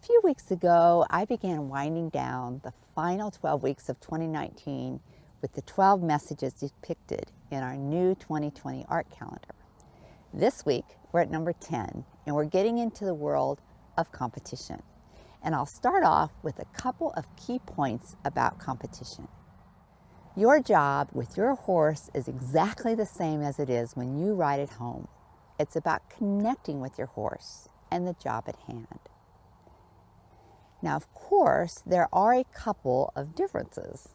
few weeks ago, I began winding down the final 12 weeks of 2019 with the 12 messages depicted in our new 2020 art calendar. This week, we're at number 10, and we're getting into the world of competition. And I'll start off with a couple of key points about competition. Your job with your horse is exactly the same as it is when you ride at home. It's about connecting with your horse and the job at hand. Now, of course, there are a couple of differences,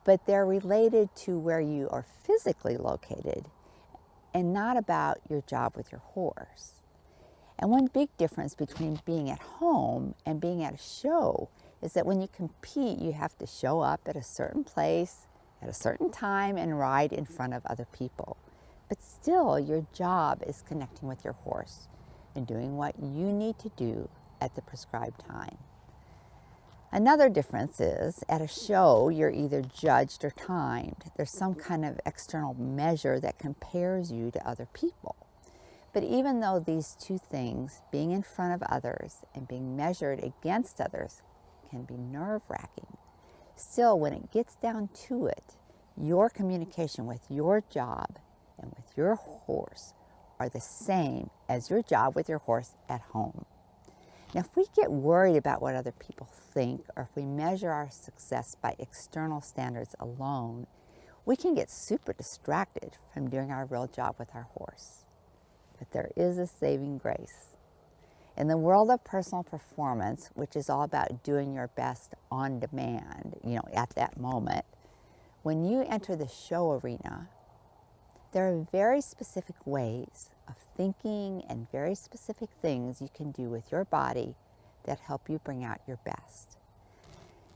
but they're related to where you are physically located and not about your job with your horse. And one big difference between being at home and being at a show is that when you compete, you have to show up at a certain place, at a certain time, and ride in front of other people. But still, your job is connecting with your horse and doing what you need to do at the prescribed time. Another difference is, at a show, you're either judged or timed. There's some kind of external measure that compares you to other people. But even though these two things, being in front of others and being measured against others, can be nerve-wracking, still, when it gets down to it, your communication with your job and with your horse are the same as your job with your horse at home. Now, if we get worried about what other people think, or if we measure our success by external standards alone, we can get super distracted from doing our real job with our horse. But there is a saving grace. In the world of personal performance, which is all about doing your best on demand, at that moment, when you enter the show arena, there are very specific ways of thinking and very specific things you can do with your body that help you bring out your best.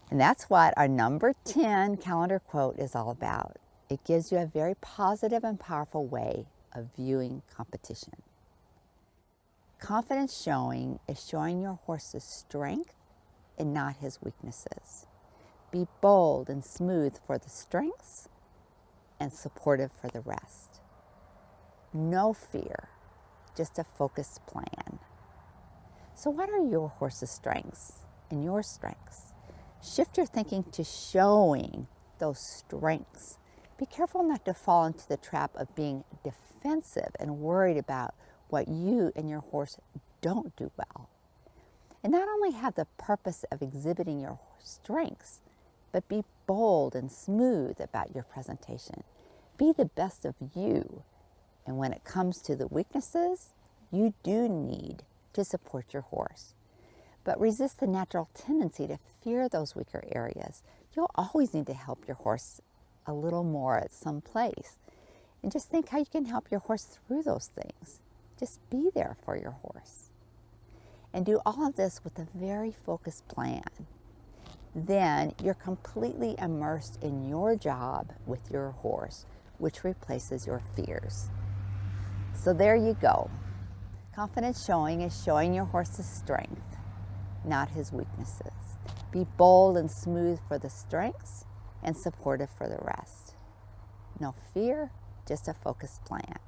And that's what our number 10 calendar quote is all about. It gives you a very positive and powerful way of viewing competition. Confidence showing is showing your horse's strength and not his weaknesses. Be bold and smooth for the strengths and supportive for the rest. No fear, just a focused plan. So what are your horse's strengths and your strengths? Shift your thinking to showing those strengths. Be careful not to fall into the trap of being defensive and worried about what you and your horse don't do well. And not only have the purpose of exhibiting your strengths, but be bold and smooth about your presentation. Be the best of you. And when it comes to the weaknesses, you do need to support your horse. But resist the natural tendency to fear those weaker areas. You'll always need to help your horse a little more at some place. And just think how you can help your horse through those things. Just be there for your horse. And do all of this with a very focused plan. Then you're completely immersed in your job with your horse, which replaces your fears. So there you go. Confidence showing is showing your horse's strength, not his weaknesses. Be bold and smooth for the strengths and supportive for the rest. No fear, just a focused plan.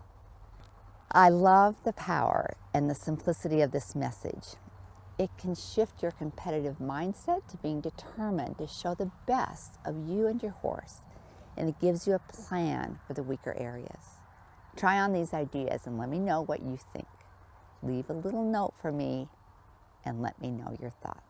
I love the power and the simplicity of this message. It can shift your competitive mindset to being determined to show the best of you and your horse, and it gives you a plan for the weaker areas. Try on these ideas and let me know what you think. Leave a little note for me and let me know your thoughts.